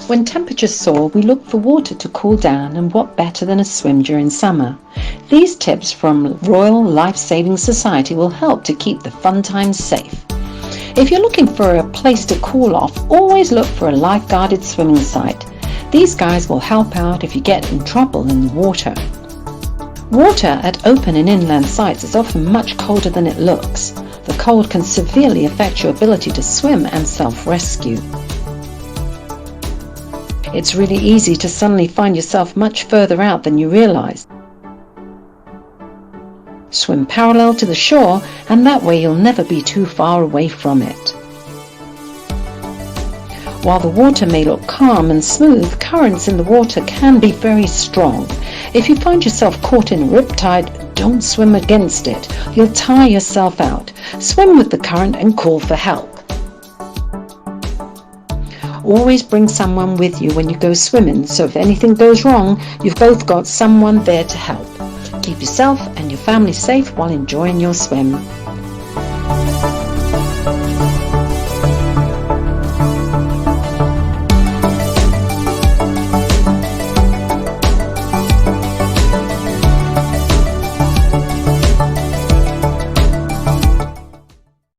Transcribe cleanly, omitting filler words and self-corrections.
When temperatures soar, we look for water to cool down, and what better than a swim during summer? These tips from Royal Life Saving Society will help to keep the fun times safe. If you're looking for a place to cool off, always look for a life-guarded swimming site. These guys will help out if you get in trouble in the water. Water at open and inland sites is often much colder than it looks. The cold can severely affect your ability to swim and self-rescue. It's really easy to suddenly find yourself much further out than you realize. Swim parallel to the shore, and that way you'll never be too far away from it. While the water may look calm and smooth, currents in the water can be very strong. If you find yourself caught in a riptide, don't swim against it. You'll tire yourself out. Swim with the current and call for help. Always bring someone with you when you go swimming, so if anything goes wrong, you've both got someone there to help. Keep yourself and your family safe while enjoying your swim.